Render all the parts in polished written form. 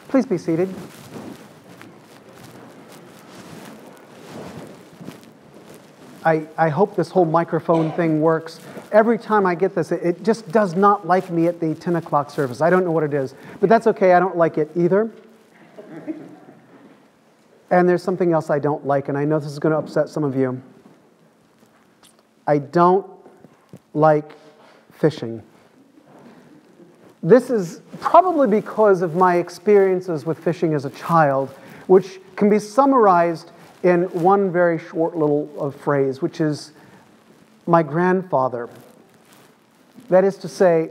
Please be seated. I hope this whole microphone thing works. Every time I get this, it just does not like me at the 10 o'clock service. I don't know what it is, but that's okay. I don't like it either. And there's something else I don't like, and I know this is going to upset some of you. I don't like fishing. This is probably because of my experiences with fishing as a child, which can be summarized in one very short little phrase, which is my grandfather. That is to say,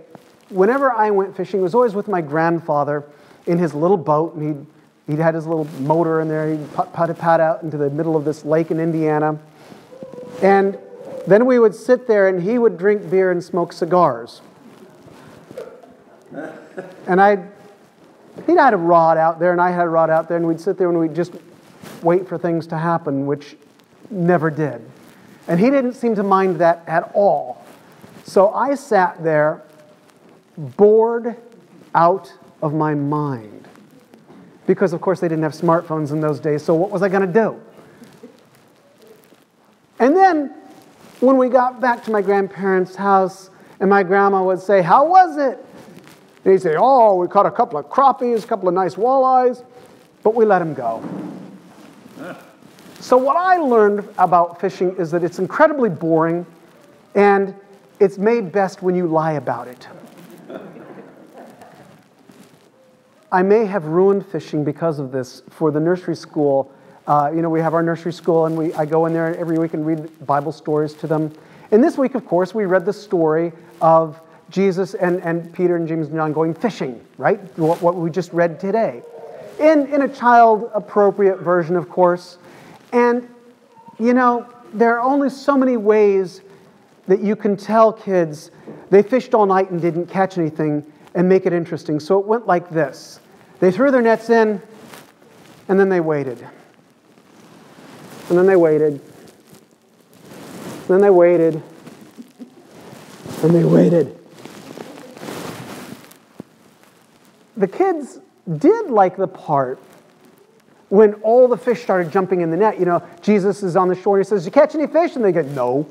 whenever I went fishing, it was always with my grandfather in his little boat, and he'd had his little motor in there. He'd pad out into the middle of this lake in Indiana. And then we would sit there, and he would drink beer and smoke cigars. And he'd had a rod out there, and I had a rod out there, and we'd sit there and we'd just wait for things to happen, which never did. And he didn't seem to mind that at all. So I sat there, bored out of my mind. Because, of course, they didn't have smartphones in those days, so what was I going to do? And then, when we got back to my grandparents' house, and my grandma would say, "How was it?" And he'd say, "Oh, we caught a couple of crappies, a couple of nice walleyes," but we let him go. So what I learned about fishing is that it's incredibly boring, and it's made best when you lie about it. I may have ruined fishing because of this for the nursery school. We have our nursery school, and I go in there every week and read Bible stories to them. And this week, of course, we read the story of Jesus and Peter and James and John going fishing, right? What we just read today. In a child-appropriate version, of course. And, there are only so many ways that you can tell kids they fished all night and didn't catch anything and make it interesting. So it went like this. They threw their nets in, and then they waited. And then they waited. And then they waited. And they waited. The kids did like the part when all the fish started jumping in the net. Jesus is on the shore and he says, "Did you catch any fish?" And they go, "No."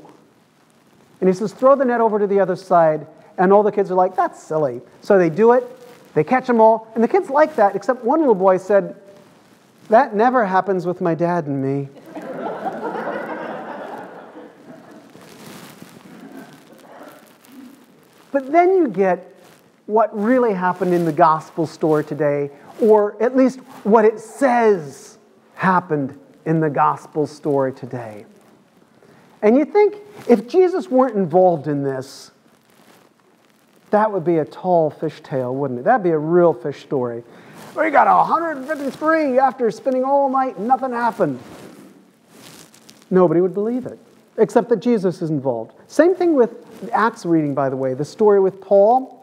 And he says, "Throw the net over to the other side." And all the kids are like, "That's silly." So they do it. They catch them all. And the kids like that, except one little boy said, "That never happens with my dad and me." But then you get what really happened in the gospel story today, or at least what it says happened in the gospel story today. And you think, if Jesus weren't involved in this, that would be a tall fish tale, wouldn't it? That'd be a real fish story. We got 153 after spending all night and nothing happened. Nobody would believe it, except that Jesus is involved. Same thing with Acts reading, by the way. The story with Paul.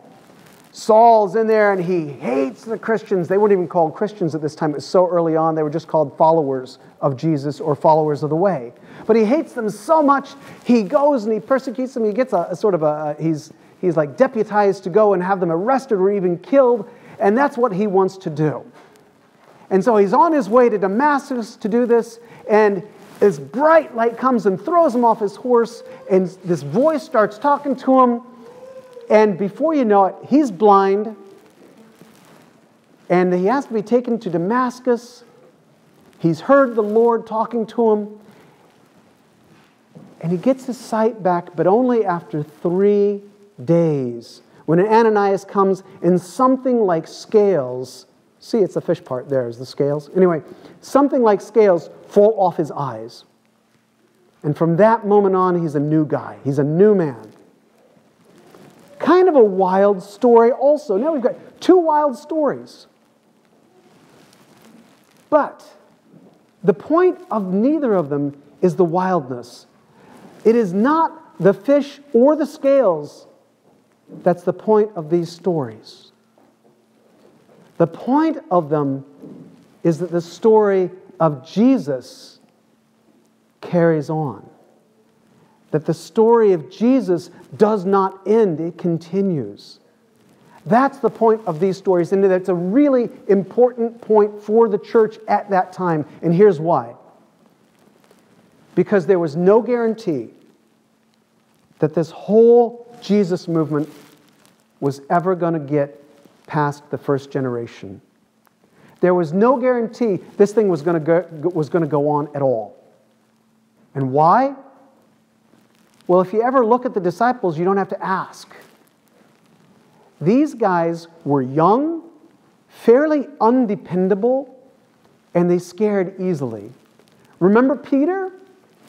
Saul's in there and he hates the Christians. They weren't even called Christians at this time. It was so early on, they were just called followers of Jesus or followers of the way. But he hates them so much, he goes and he persecutes them. He gets he's like deputized to go and have them arrested or even killed. And that's what he wants to do. And so he's on his way to Damascus to do this. And this bright light comes and throws him off his horse. And this voice starts talking to him. And before you know it, he's blind, and he has to be taken to Damascus. He's heard the Lord talking to him, and he gets his sight back, but only after 3 days, when Ananias comes in something like scales. See, it's the fish part there, is the scales. Anyway, something like scales fall off his eyes. And from that moment on, he's a new guy. He's a new man. Kind of a wild story also. Now we've got 2 wild stories. But the point of neither of them is the wildness. It is not the fish or the scales that's the point of these stories. The point of them is that the story of Jesus carries on. That the story of Jesus does not end, it continues. That's the point of these stories, and that's a really important point for the church at that time. And here's why. Because there was no guarantee that this whole Jesus movement was ever going to get past the first generation. There was no guarantee this thing was going to go on at all. And why? Well, if you ever look at the disciples, you don't have to ask. These guys were young, fairly undependable, and they scared easily. Remember Peter?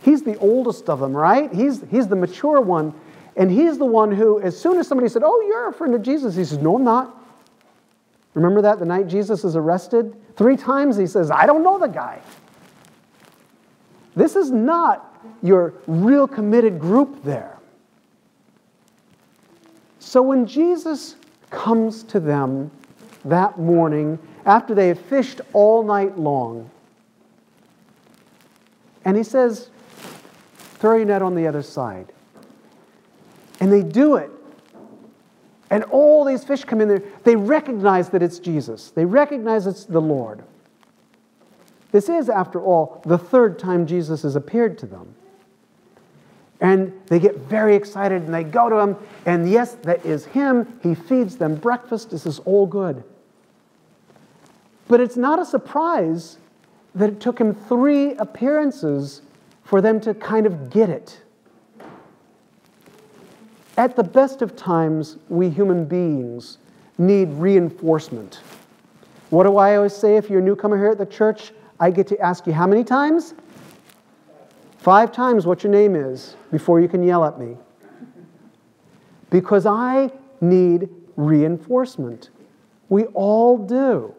He's the oldest of them, right? He's the mature one. And he's the one who, as soon as somebody said, "Oh, you're a friend of Jesus," he says, "No, I'm not." Remember that the night Jesus is arrested? 3 times he says, "I don't know the guy." This is not your real committed group there. So when Jesus comes to them that morning, after they have fished all night long, and he says, "Throw your net on the other side." And they do it. And all these fish come in there. They recognize that it's Jesus. They recognize it's the Lord. This is, after all, the 3rd time Jesus has appeared to them. And they get very excited and they go to him. And yes, that is him. He feeds them breakfast. This is all good. But it's not a surprise that it took him 3 appearances for them to kind of get it. At the best of times, we human beings need reinforcement. What do I always say if you're a newcomer here at the church? I get to ask you how many times? 5 times what your name is before you can yell at me. Because I need reinforcement. We all do.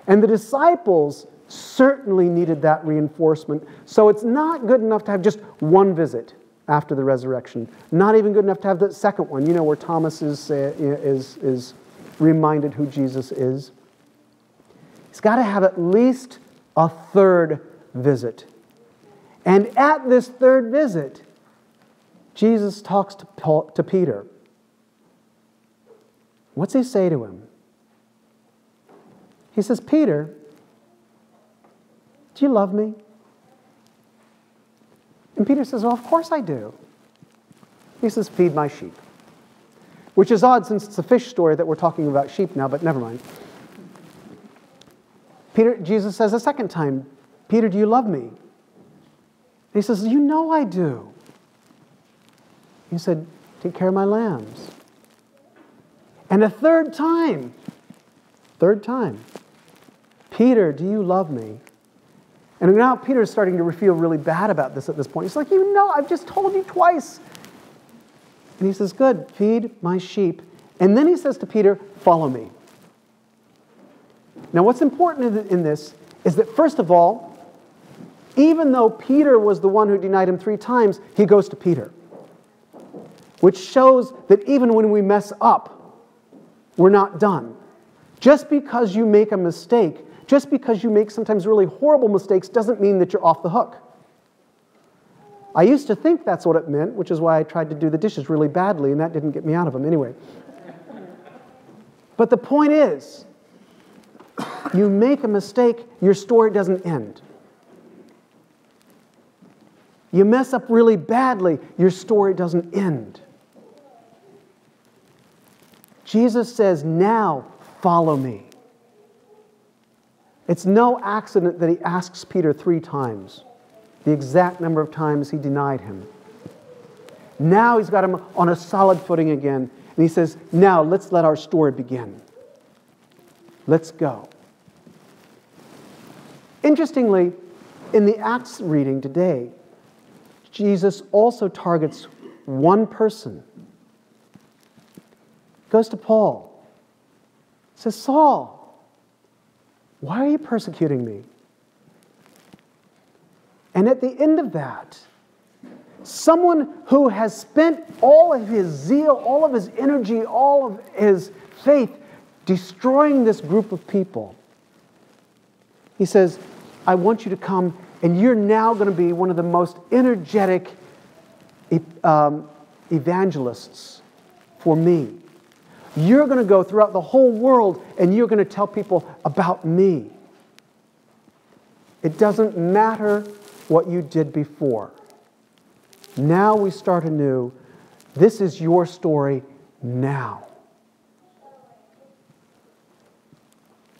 And the disciples certainly needed that reinforcement. So it's not good enough to have just one visit after the resurrection. Not even good enough to have the second one, where Thomas is reminded who Jesus is. He's got to have at least a 3rd visit. And at this 3rd visit, Jesus talks to Peter. What's he say to him? He says, "Peter, do you love me?" And Peter says, "Well, of course I do." He says, "Feed my sheep." Which is odd since it's a fish story that we're talking about sheep now, but never mind. Jesus says a second time, "Peter, do you love me?" He says, "You know I do." He said, "Take care of my lambs." And a third time, "Peter, do you love me?" And now Peter's starting to feel really bad about this at this point. He's like, I've just told you twice. And he says, "Good, feed my sheep." And then he says to Peter, "Follow me." Now what's important in this is that, first of all, even though Peter was the one who denied him 3 times, he goes to Peter. Which shows that even when we mess up, we're not done. Just because you make a mistake, just because you make sometimes really horrible mistakes, doesn't mean that you're off the hook. I used to think that's what it meant, which is why I tried to do the dishes really badly, and that didn't get me out of them anyway. But the point is, you make a mistake, your story doesn't end. You mess up really badly, your story doesn't end. Jesus says, "Now follow me." It's no accident that he asks Peter 3 times, the exact number of times he denied him. Now he's got him on a solid footing again, and he says, "Now let's let our story begin. Let's go." Interestingly, in the Acts reading today, Jesus also targets one person. Goes to Paul. Says, "Saul, why are you persecuting me?" And at the end of that, someone who has spent all of his zeal, all of his energy, all of his faith destroying this group of people, he says, "I want you to come, and you're now going to be one of the most energetic evangelists for me. You're going to go throughout the whole world and you're going to tell people about me. It doesn't matter what you did before. Now we start anew. This is your story now.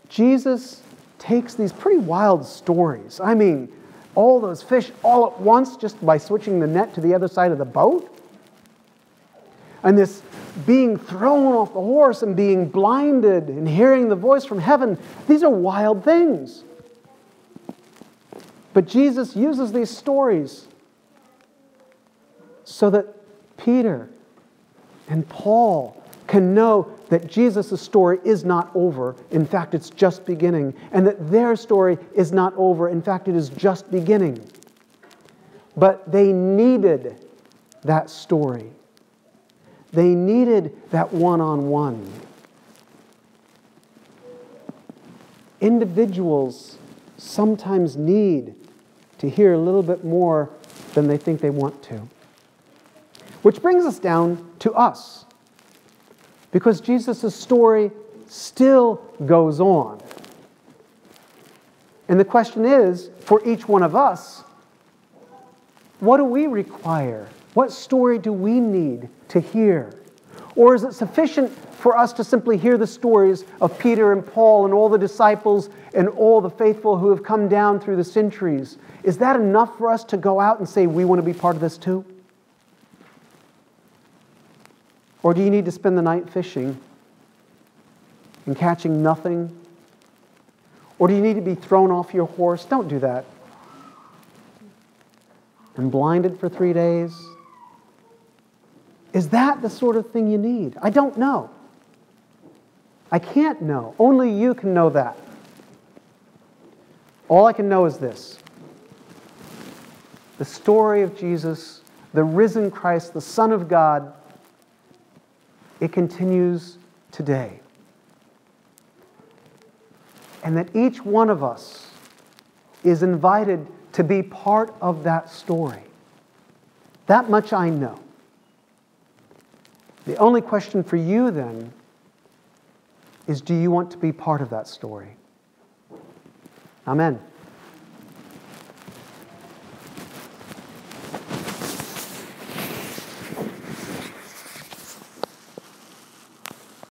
Jesus takes these pretty wild stories. I mean, all those fish all at once just by switching the net to the other side of the boat. And this being thrown off the horse and being blinded and hearing the voice from heaven. These are wild things. But Jesus uses these stories so that Peter and Paul can know that Jesus' story is not over. In fact, it's just beginning. And that their story is not over. In fact, it is just beginning. But they needed that story. They needed that one-on-one. Individuals sometimes need to hear a little bit more than they think they want to. Which brings us down to us. Because Jesus' story still goes on. And the question is, for each one of us, what do we require? What story do we need to hear? Or is it sufficient for us to simply hear the stories of Peter and Paul and all the disciples and all the faithful who have come down through the centuries? Is that enough for us to go out and say, we want to be part of this too? Or do you need to spend the night fishing and catching nothing? Or do you need to be thrown off your horse? Don't do that. And blinded for 3 days? Is that the sort of thing you need? I don't know. I can't know. Only you can know that. All I can know is this. The story of Jesus, the risen Christ, the Son of God, it continues today. And that each one of us is invited to be part of that story. That much I know. The only question for you then is, do you want to be part of that story? Amen.